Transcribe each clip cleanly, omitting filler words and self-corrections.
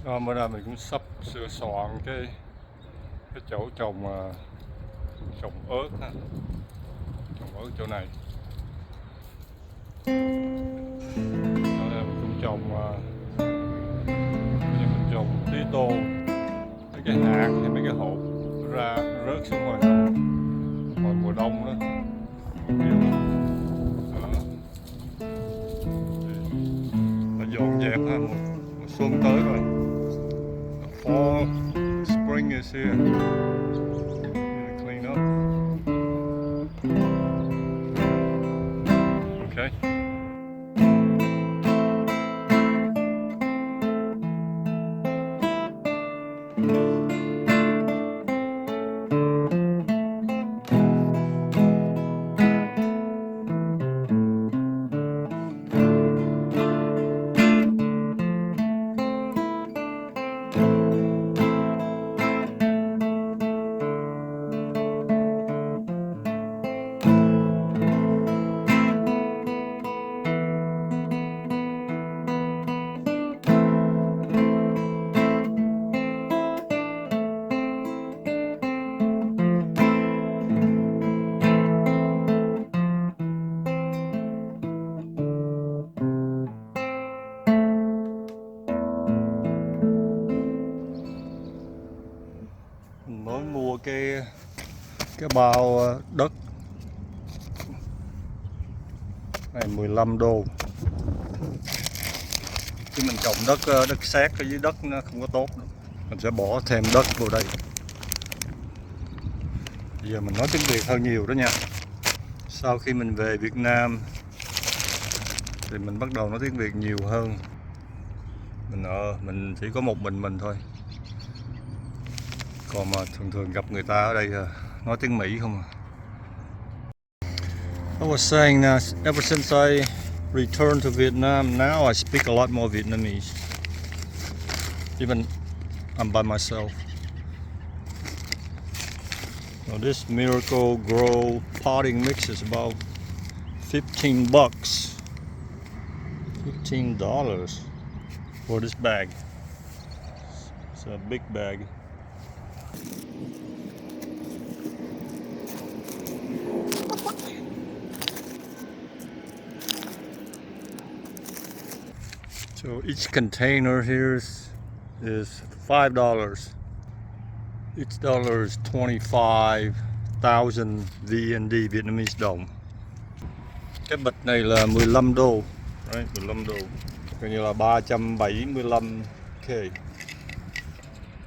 Bữa nay mình cũng sắp sửa soạn cái chỗ trồng ớt ha. Trồng ớt chỗ này. Ở đây mình cũng bây giờ mình trồng tí tô, mấy cái hạt hay mấy cái hột ra rớt xuống ngoài hồi mùa đông đó. Đó. Và dọn dẹp ha, mùa xuân tới rồi. The fall, spring is here. Clean up. Okay. Mình mới mua cái bao đất này 15 đô. Khi mình trồng đất sét ở dưới đất nó không có tốt đâu. Mình sẽ bỏ thêm đất vô đây. Bây giờ mình nói tiếng Việt hơn nhiều đó nha. Sau khi mình về Việt Nam thì mình bắt đầu nói tiếng Việt nhiều hơn. Mình chỉ có một mình thôi. Còn mà thường gặp người ta ở đây nói tiếng Mỹ không à. I was saying ever since I returned to Vietnam, now I speak a lot more Vietnamese. Even I'm by myself. Now this Miracle Grow potting mix is about 15 bucks. $15 for this bag. It's a big bag. So each container here is $5. Each dollar is 25,000 VND, Vietnamese đồng. Cái bịch này là 15 đô. Right, 15 đô. Coi như là 375k.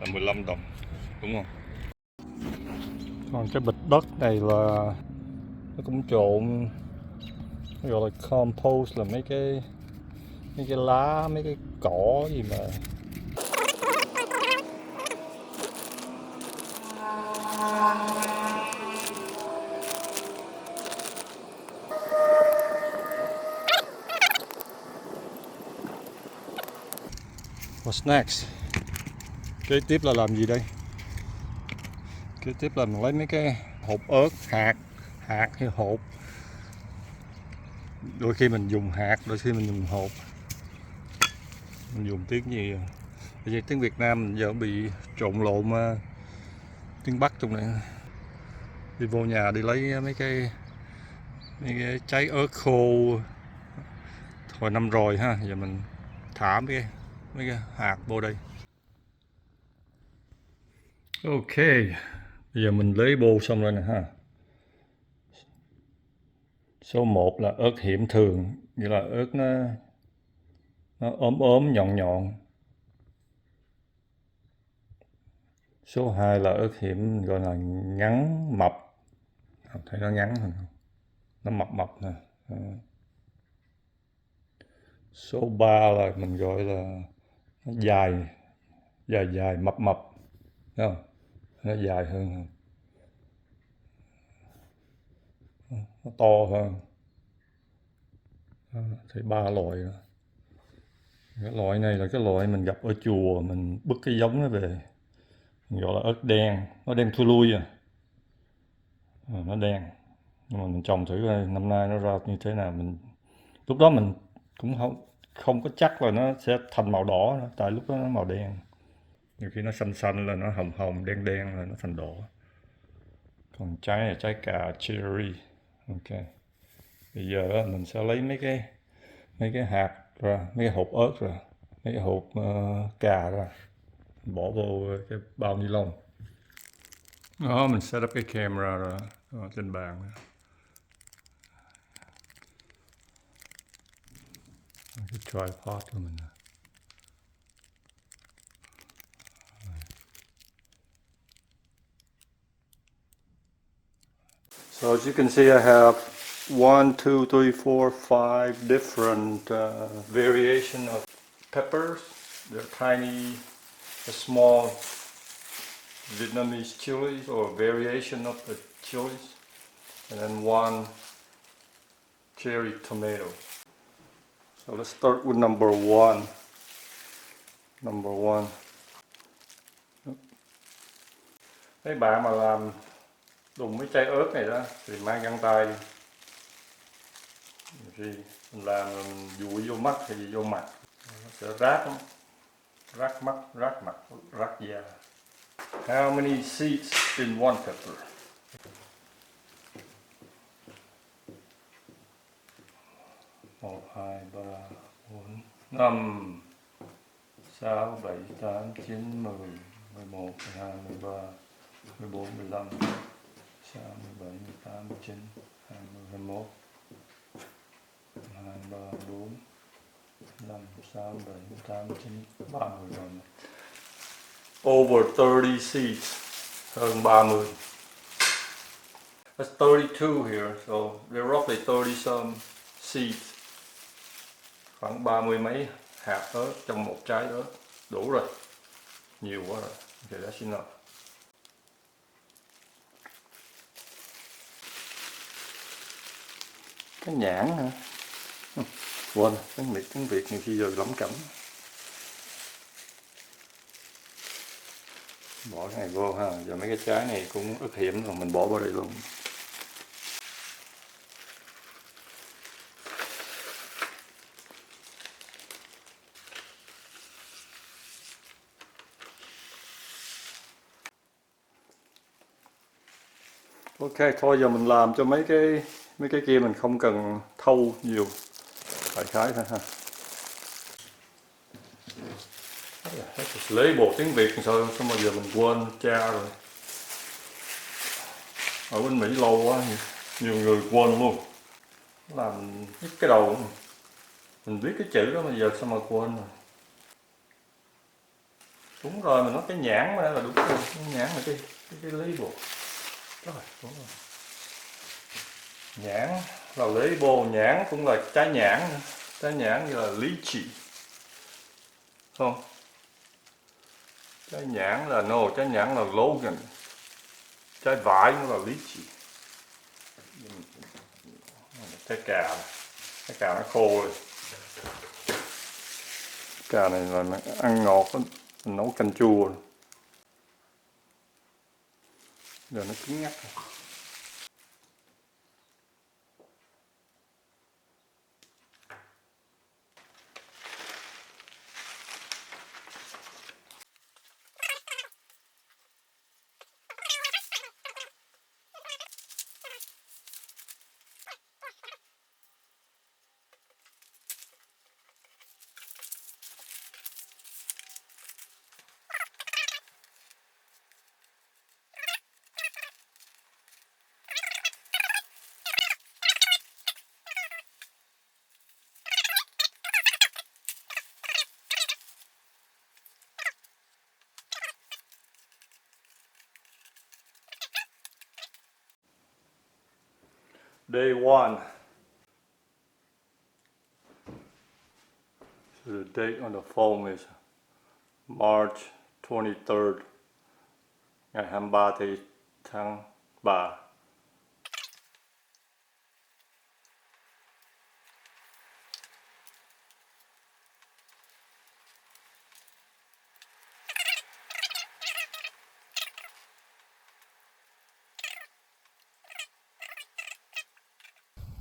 Là 15 đồng. Đúng không? Còn cái bịch đất này là nó cũng trộn, nó gọi là compost, là mấy cái lá, mấy cái cỏ gì mà What's next? Kế tiếp là làm gì đây? Kế tiếp là mình lấy mấy cái hột ớt, hạt hay hột. Đôi khi mình dùng hạt, đôi khi mình dùng hột. Mình dùng tiếng gì? Bây giờ tiếng Việt Nam mình giờ bị trộn lộn tiếng Bắc trong này. Đi vô nhà đi lấy mấy cái trái ớt khô hồi năm rồi ha. Giờ mình thả mấy cái hạt vô đây. Ok, bây giờ mình lấy bô xong rồi nè ha. Số 1 là ớt hiểm thường, nghĩa là ớt nó ốm nhọn. Số 2 là ớt hiểm gọi là ngắn mập. Thấy nó ngắn hơn, nó mập nè. Số 3 là mình gọi là nó dài mập, thấy không? Nó dài hơn, nó to hơn. Thấy 3 loại đó. Cái loại này là cái loại mình gặp ở chùa, mình bứt cái giống nó về, mình gọi là ớt đen, nó đen thui lui nó đen. Nhưng mà mình trồng thử coi năm nay nó ra như thế nào. Lúc đó mình cũng không có chắc là nó sẽ thành màu đỏ nữa, tại lúc đó nó màu đen. Nhiều khi nó xanh xanh là nó hồng hồng, đen đen là nó thành đỏ. Còn trái là trái cà cherry. Ok. Bây giờ mình sẽ lấy mấy cái hạt ra, mấy cái hộp ớt ra, mấy cái hộp cà ra, bỏ vô cái bao ni lông. Đó, mình set up cái camera ra trên bàn. Cái tripod của mình. So as you can see, I have 1, 2, 3, 4, 5 different variation of peppers. They're tiny, small Vietnamese chilies or variation of the chilies, and then 1 cherry tomato. So let's start with number 1. Number 1. Mấy bạn mà làm đụng mấy trái ớt này đó thì mang găng tay đi. Khi mình làm rồi mình dụi vô mắt thì vô mặt, nó sẽ rát lắm. Rát mắt, rát mặt, rát da. How many seeds in one pepper? 1, 2, 3, 4, 5, 6, 7, 8, 9, 10, 11, 12, 13, 14, 15, 16, 17, 18, 19, 20, 21, 2, 3, 4, 5, 6, 7, 8, 9, 30 rồi. Over 30 seeds, hơn 30. That's 32 here, so they're roughly 30 some seeds. Khoảng 30 mấy hạt ớt trong một trái ớt. Đủ rồi. Nhiều quá rồi. Okay, that's enough. Cái nhãn hả? Quên, tiếng Việt nhiều khi giờ lẩm cẩm. Bỏ cái này vô ha. Giờ mấy cái trái này cũng ức hiểm rồi, mình bỏ vào đây luôn. Ok, thôi giờ mình làm cho mấy cái kia mình không cần thâu nhiều, đại khái thôi ha. Label tiếng Việt sao mà giờ mình quên cha rồi. Ở bên Mỹ lâu quá, nhiều người quên luôn. Làm nhức cái đầu. Mình biết cái chữ đó mà giờ sao mà quên rồi. Đúng rồi, mình nói cái nhãn mà là đúng rồi. Cái nhãn là cái label. Rồi, đúng rồi. Nhãn là label, nhãn cũng là trái nhãn. Trái nhãn như là lychee. Không? Trái nhãn là trái nhãn là Logan. Trái vải nó là lychee. Trái cà nó khô rồi. Cà này là ăn ngọt đó. Mình nấu canh chua. Giờ nó cứng ngắc rồi. Day 1. So the date on the phone is March 23rd. Ngày 23 tháng 3.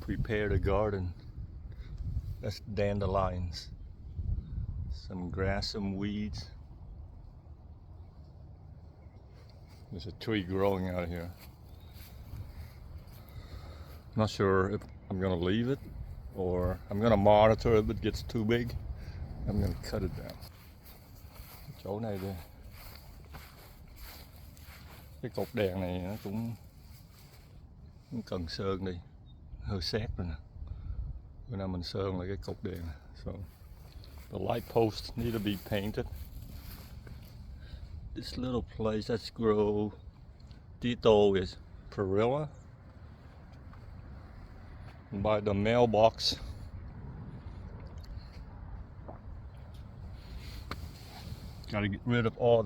Prepare the garden. That's dandelions. Some grass, some weeds. There's a tree growing out here. Not sure if I'm gonna leave it or I'm gonna monitor if it gets too big. I'm gonna cut it down. Chỗ này đây, cái cột đèn này nó cũng cần sơn đi, hơi xét rồi nè. Bữa nào mình sơn lại cái cột đèn. So the light posts need to be painted. This little place that's grow Tito is Perilla. By the mailbox. Gotta get rid of all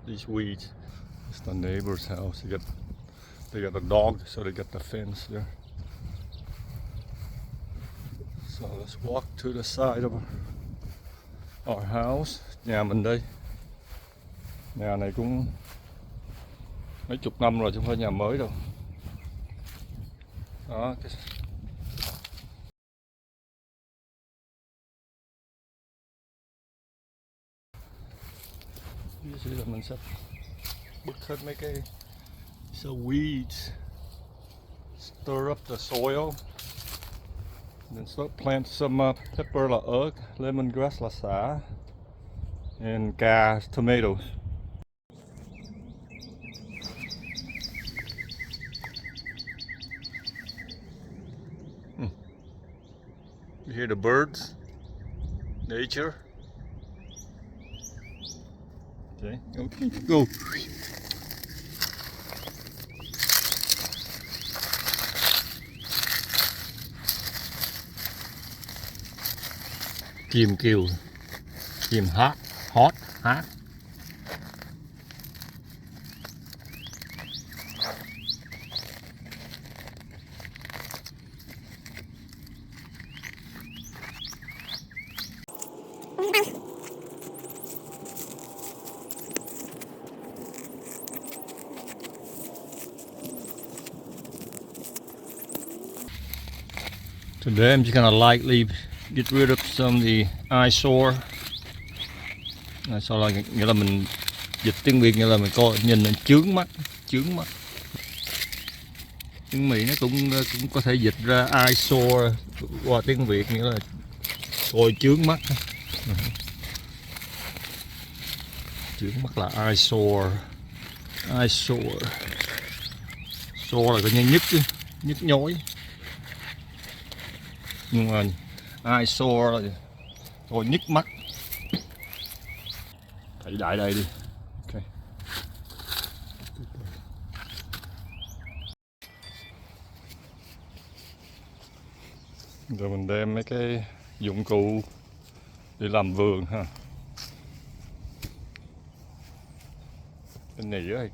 these weeds. It's the neighbor's house. They got a dog, so they got the fence there. So let's walk to the side of our house. Nhà mình đây. Nhà này cũng mấy chục năm rồi chứ không phải nhà mới đâu. Đó. Như thế là mình sẽ bứt hết mấy cái weeds, stir up the soil, then start plant some pepper là ớt, lemongrass là xả, and tomatoes. You hear the birds, nature. Okay, go. Chim kêu, chim hot. Today I'm just gonna lightly get rid of some of the eyesore. Sau là nghĩa là mình dịch tiếng Việt nghĩa là mình coi nhìn là chướng mắt. Tiếng Mỹ nó cũng có thể dịch ra eyesore qua tiếng Việt nghĩa là coi chướng mắt. Chướng mắt là eyesore. Sore là coi như nhức nhối. Nhưng mà eyesore là coi nhức mắt. Thầy đại đây đi. Ok. Rồi mình đem mấy cái dụng cụ để làm vườn ha. Cái nĩa hay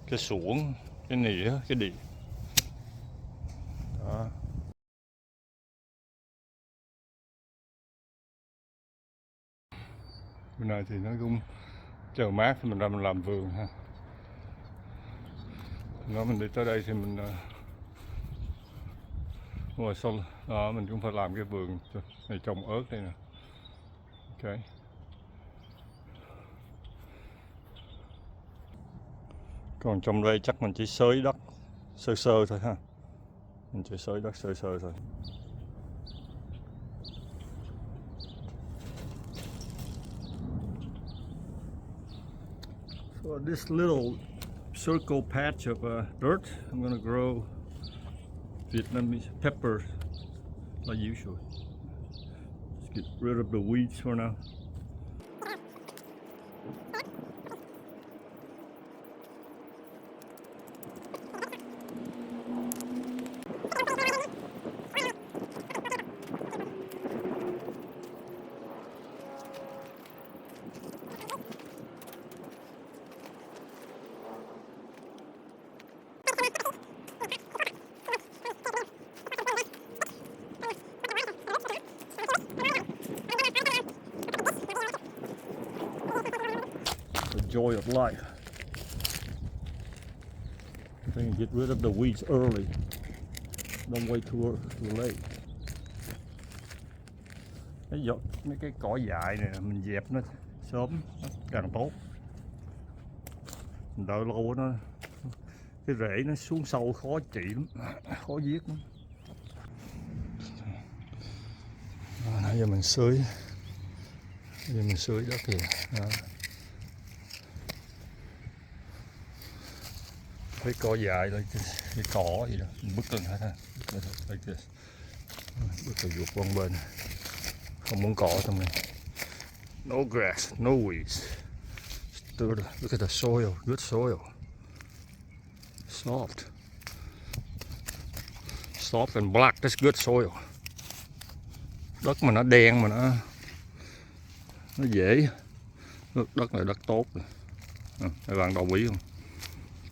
cái xuồng, cái nĩa, cái đĩa. Đó. Bên này thì nó cũng trời mát thì mình ra mình làm vườn ha. Nói mình đi tới đây thì mình ngồi sau đó mình cũng phải làm cái vườn này trồng ớt đây nè. Ok. Còn trong đây chắc mình chỉ xới đất sơ thôi ha. Mình chỉ xới đất sơ thôi. For this little circle patch of dirt, I'm gonna grow Vietnamese peppers like usual. Let's get rid of the weeds for now. Joy of life. I think get rid of the weeds early. Don't wait too late. Mấy cái cỏ dại này mình dẹp nó sớm càng tốt. đợi lâu nó cái rễ nó xuống sâu khó trị lắm, khó giết lắm. Nãy giờ mình xới đất kìa. Cái cỏ dài đây, cái cỏ gì đó, mình bứt lên hết ha, bứt từ ruột qua bên, không muốn cỏ trong này. No grass, no weeds. Look at the soil, good soil, soft and black, that's good soil. Đất mà nó đen mà nó dễ, đất này đất tốt. Các bạn đồng ý không?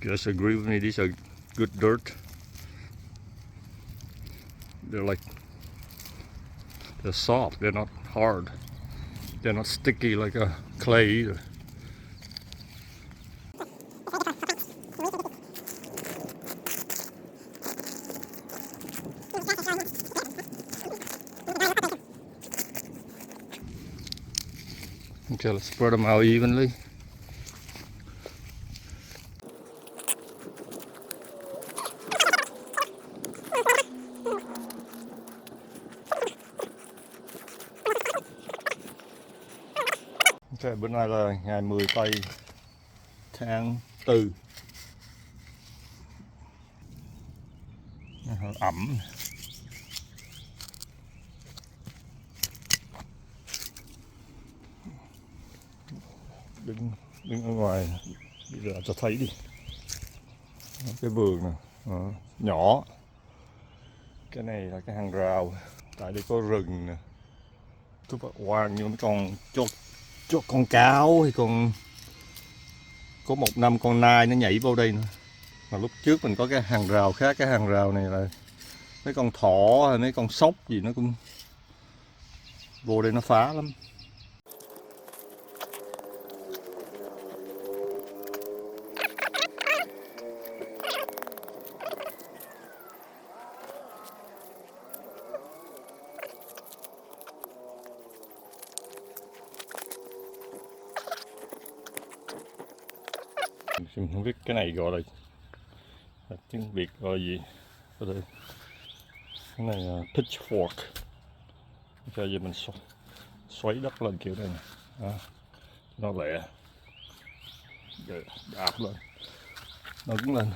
Just agree with me, these are good dirt. They're soft, they're not hard. They're not sticky like a clay either. Okay, let's spread them out evenly. Okay, bữa nay là ngày 10 tây tháng 4. Ẩm. Đứng ở ngoài bây giờ cho thấy đi cái vườn nè, nhỏ. Cái này là cái hàng rào, tại đây có rừng nè, tôi bắt hoang như mấy con cho con cáo hay con, có một năm con nai nó nhảy vô đây nữa. Mà lúc trước mình có cái hàng rào khác, cái hàng rào này là mấy con thỏ hay mấy con sóc gì nó cũng vô đây nó phá lắm. Mình không biết cái này gọi là tiếng Việt gọi gì. Cái này là pitchfork. Cho giờ mình xoáy đất lên kiểu này nè, nó lẹ, rồi đạp lên, nó đứng lên.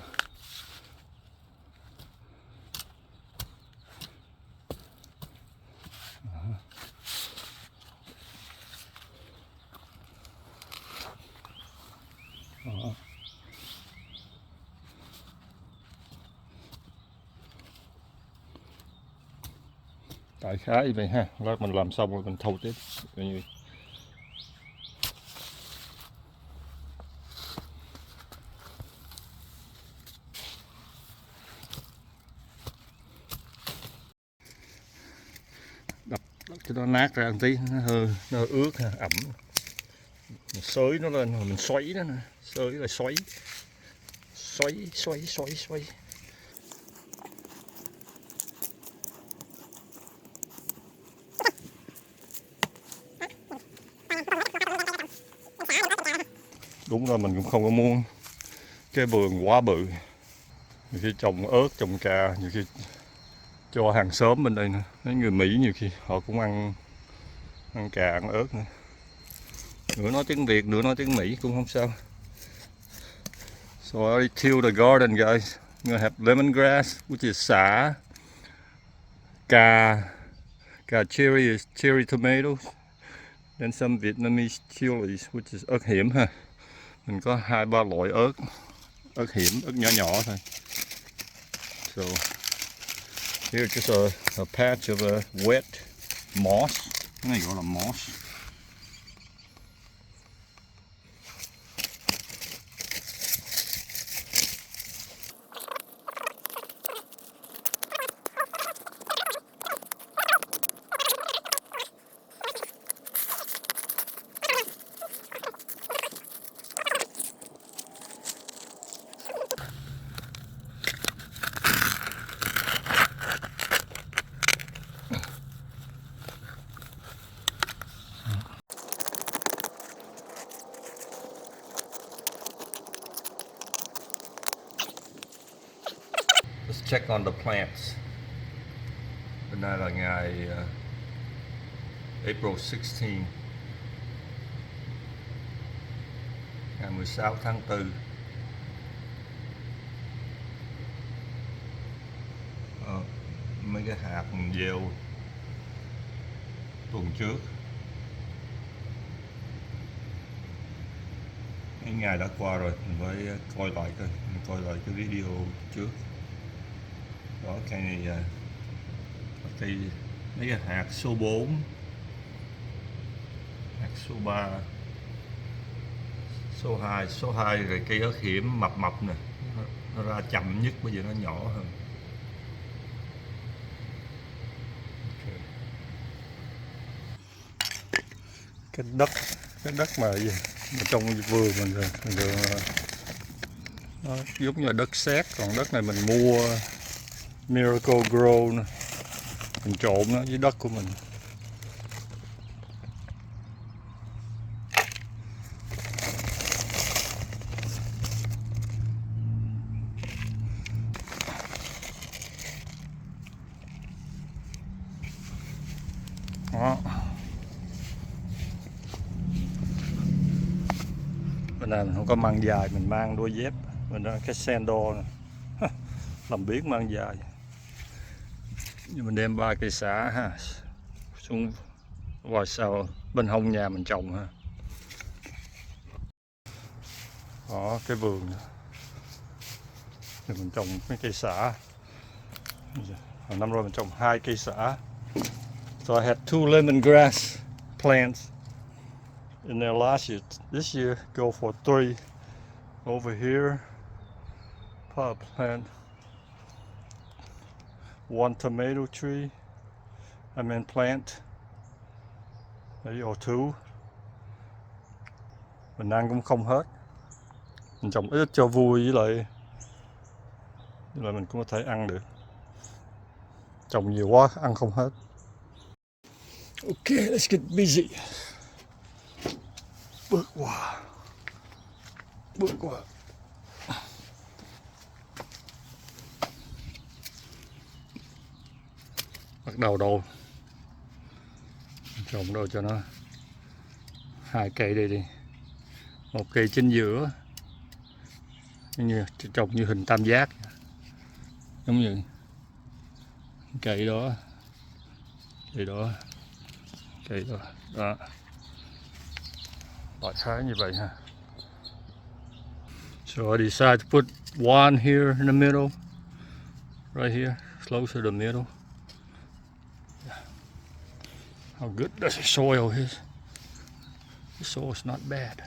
Đại khái vậy ha, lát mình làm xong rồi mình thâu tiếp. Đập cho nó nát ra một tí, nó ướt ha, ẩm. Mình xới nó lên rồi mình xoáy nó nè, xới là xoáy. Đúng rồi, mình cũng không có muốn cái vườn quá bự. Nhiều khi trồng ớt, trồng cà, nhiều khi cho hàng xóm bên đây nữa. Mấy người Mỹ nhiều khi họ cũng ăn cà, ăn ớt nữa. Nửa nói tiếng Việt, nửa nói tiếng Mỹ cũng không sao. So I already tilled the garden, guys. I'm gonna have lemongrass, which is xả, cà cherry is cherry tomatoes, then some Vietnamese chilies, which is ớt hiểm ha. Mình có 2-3 loại ớt hiểm, ớt nhỏ nhỏ thôi. So here's just a patch of wet moss. Cái này gọi là moss. check on the plants. Hôm nay là ngày April 16, ngày 16 tháng 4. Mấy cái hạt mình gieo tuần trước, mấy ngày đã qua rồi, mình phải coi lại cái video trước. Đó, cây này cây mấy cái hạt số 4, hạt số 3, số 2 rồi cây ớt hiểm mập nè, nó ra chậm nhất, bây giờ nó nhỏ hơn. Cái đất mà gì mà trong vườn mình rồi nó giống như là đất sét, còn đất này mình mua Miracle Grow nè, mình trộn nó với đất của mình. Đó. Bên này mình không có mang dài, mình mang đôi dép, mình có cái sandal này. Làm biến mang dài. Nhưng mình đem 3 cây sả ha xuống ngoài sau bên hông nhà mình trồng ha. Đó, cái vườn này. Thì mình trồng mấy cây sả. Hồi năm rồi mình trồng 2 cây sả. So I had 2 lemongrass plants in there last year. This year go for 3. Over here, pot plant, 1 tomato tree. Plant maybe or 2. Mình ăn cũng không hết. Mình trồng ít cho vui, với lại mình cũng có thể ăn được. Trồng nhiều quá ăn không hết. Okay, let's get busy. Bước qua. Bắt đầu đâu. Trồng đâu cho nó 2 cây đây đi. 1 cây chính giữa. Như trồng như hình tam giác. Giống như cây đó. Đó. Đại khái như vậy ha. So I decided to put 1 here in the middle. Right here, close to the middle. How good does the soil is? The soil is not bad.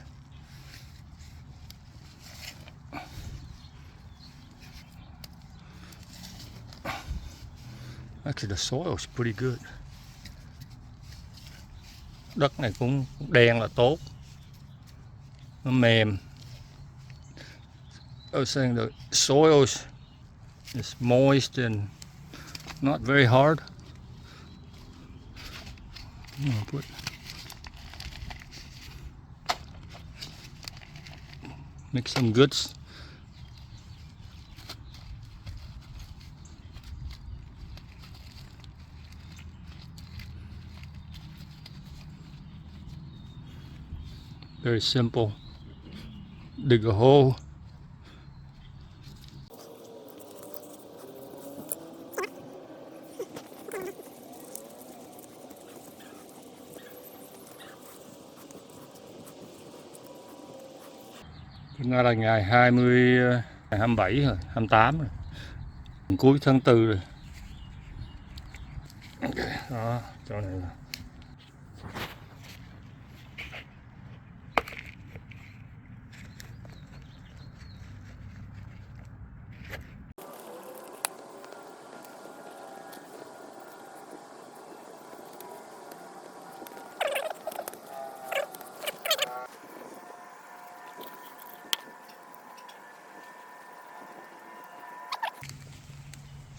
Actually, the soil is pretty good. Đất này cũng đen là tốt, nó mềm. I was saying the soil is moist and not very hard. Make some goods. Very simple. Dig a hole. Hôm nay là ngày 27 rồi, 28 rồi. Cuối tháng 4 rồi. Đó, chỗ này là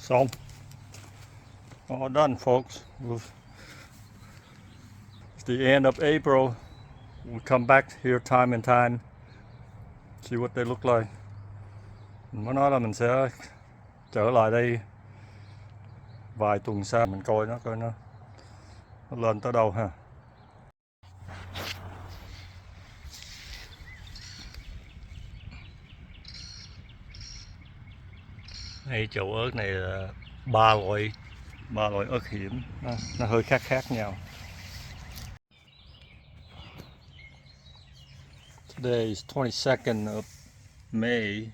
xong. All done, folks. It's the end of April. We'll come back here time and time, see what they look like. Mình mới nói là mình sẽ trở lại đây vài tuần sau mình coi nó lên tới đâu ha. Hay chậu ớt này là ba loại ớt hiểm, nó hơi khác nhau. Today is 22nd of May,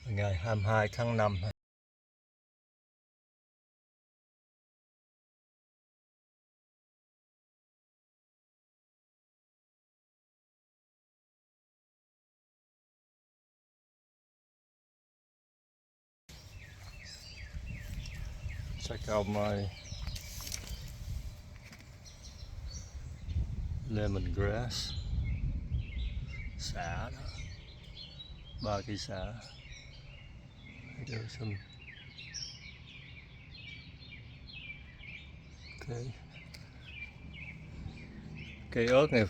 ngày 22 tháng 5. Check out my lemongrass. Xả đó, 3 cây xả. There's some. Okay. Cây ớt này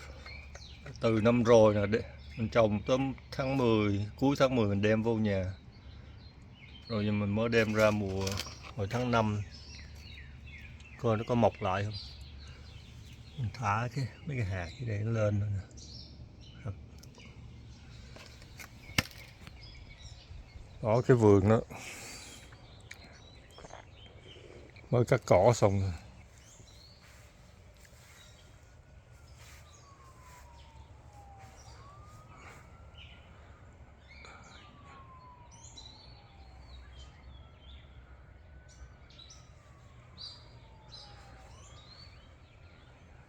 từ năm rồi nè, mình trồng tới tháng 10, cuối tháng 10 mình đem vô nhà. Rồi nhưng mình mới đem ra mùa hồi tháng 5 coi nó có mọc lại không. Mình thả mấy cái hạt để nó lên nữa nè. Đó, cái vườn đó mới cắt cỏ xong rồi.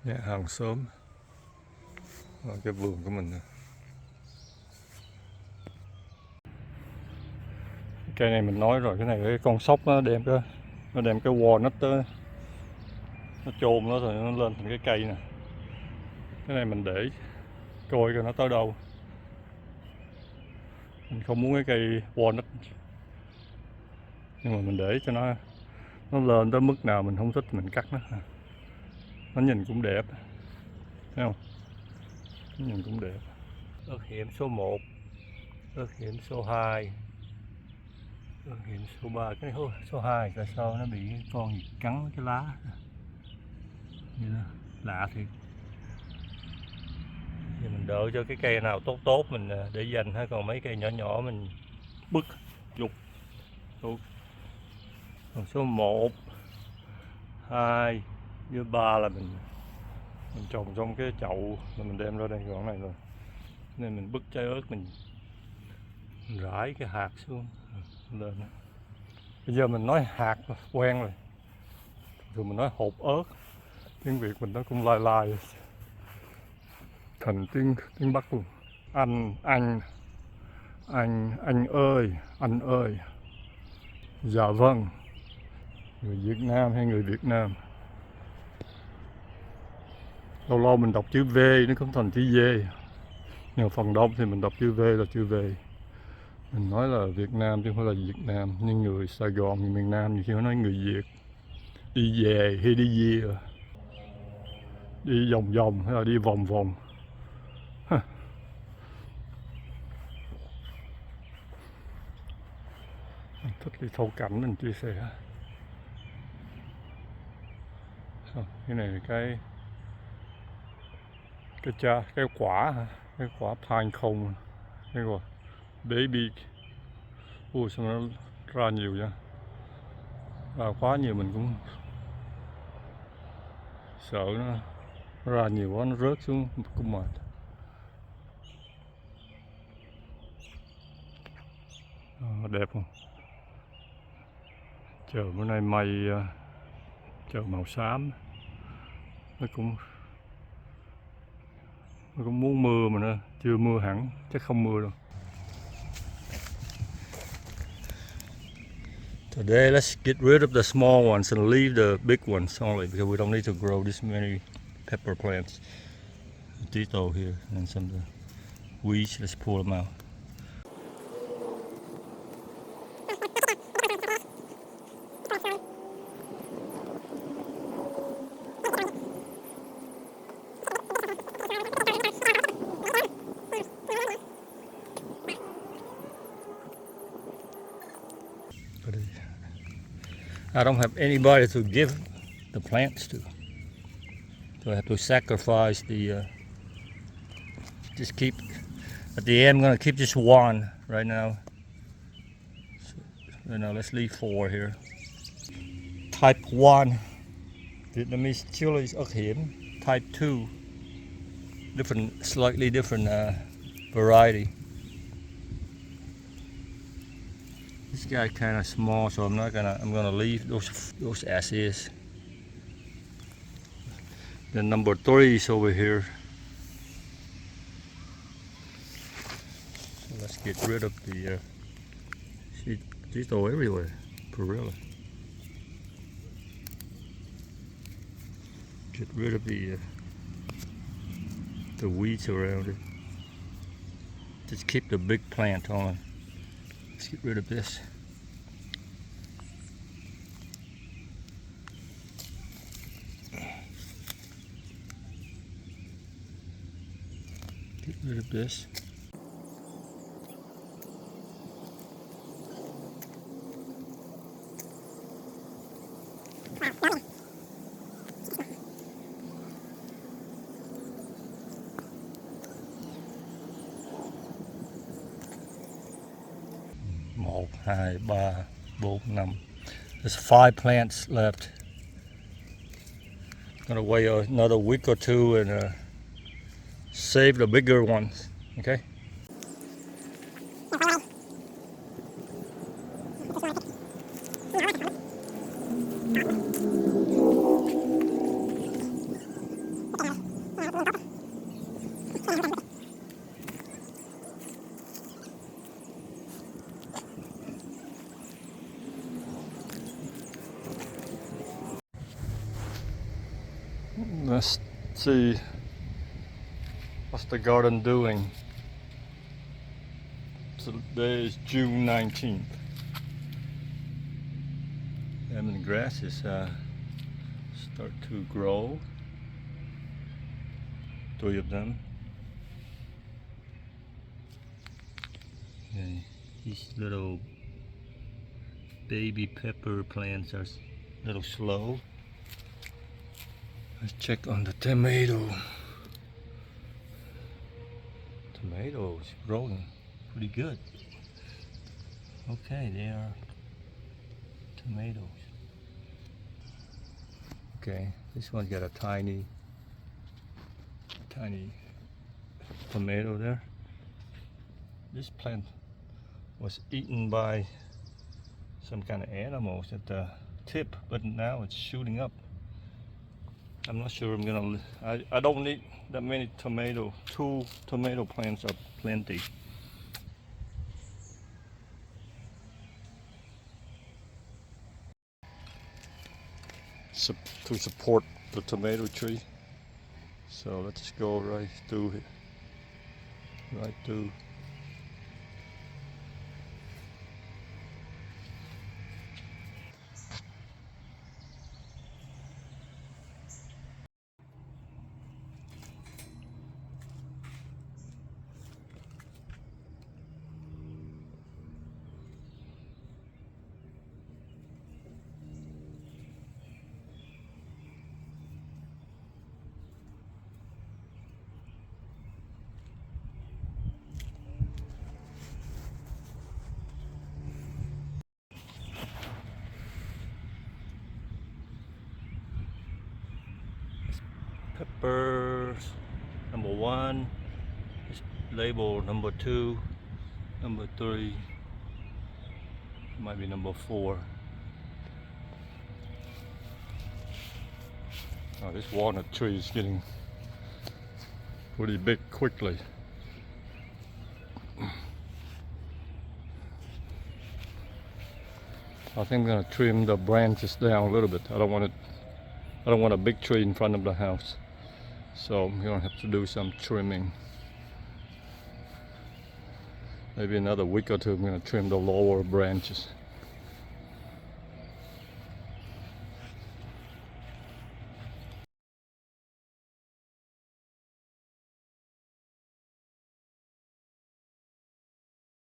Nhà hàng xóm. Đó, cái vườn của mình nè. Cây này mình nói rồi, cái này cái con sóc nó đem cái walnut tới, nó chôn nó rồi nó lên thành cái cây nè. Cái này mình để coi nó tới đâu. Mình không muốn cái cây walnut, nhưng mà mình để cho nó lên tới mức nào mình không thích mình cắt nó nhìn cũng đẹp, thấy không? Nó nhìn cũng đẹp. Ớt hiểm số 1, ớt hiểm số 2, ớt hiểm số 3. Cái số 2 tại sao nó bị con gì cắn cái lá như đó, lạ thiệt. Thì mình đợi cho cái cây nào tốt mình để dành ha, còn mấy cây nhỏ mình bứt dục. Còn số 1, 2 với 3 là mình trồng trong cái chậu là mình đem ra đây gọn này rồi, nên mình bứt trái ớt mình rải cái hạt xuống lên. Bây giờ mình nói hạt quen rồi mình nói hột ớt, tiếng Việt mình nó cũng lai thành tiếng Bắc luôn. Anh ơi. Dạ vâng. Người Việt Nam hay người Việt Nam. Lâu mình đọc chữ V nó không thành chữ V, nhưng mà phần đông thì mình đọc chữ V là chữ V. Mình nói là Việt Nam chứ không phải là Việt Nam. Nhưng người Sài Gòn, người miền Nam nhiều khi nó nói người Việt. Đi về hay đi về, đi vòng hay là đi vòng. Mình thích đi thâu cảnh mình chia sẻ. Cái này là cái quả hả? Cái quả pine cone, cái quả baby. Ui sao nó ra nhiều vậy? Ra quá nhiều mình cũng sợ nó ra nhiều quá nó rớt xuống cũng mệt. Đẹp không? Trời bữa nay mây trời màu xám, nó cũng muốn mưa mà nó chưa mưa hẳn, chắc không mưa đâu. Today let's get rid of the small ones and leave the big ones only, because we don't need to grow this many pepper plants. Tito here and some of the weeds, let's pull them out. I don't have anybody to give the plants to. So I have to sacrifice the, just keep, at the end I'm gonna keep just one right now. So now let's leave 4 here. Type 1, Vietnamese chilies ớt hiểm. Type 2, different, slightly different variety. This guy kind of small, so I'm gonna leave those as is. The number 3 is over here. So let's get rid of the, these are everywhere, Perilla. Get rid of the weeds around it. Just keep the big plant on. Let's get rid of this. Get rid of this. Một, hai, ba, bốn, năm. There's 5 plants left. Gonna wait another week or 2 and save the bigger ones. Okay. Let's see, what's the garden doing? Today is June 19th. Lemon grasses start to grow. 3 of them. And these little baby pepper plants are a little slow. Let's check on the tomato. Tomatoes growing pretty good. Okay, they are tomatoes. Okay, this one's got a tiny tomato there. This plant was eaten by some kind of animals at the tip, but now it's shooting up. I'm not sure I'm gonna, I don't need that many tomato. 2 tomato plants are plenty. To support the tomato tree. So let's go right through it. Right through. Peppers, number 1, it's labeled number 2, number 3, might be number 4. Oh, this walnut tree is getting pretty big quickly. I think I'm gonna trim the branches down a little bit. I don't want a big tree in front of the house. So I'm gonna have to do some trimming. Maybe another week or 2 I'm gonna trim the lower branches.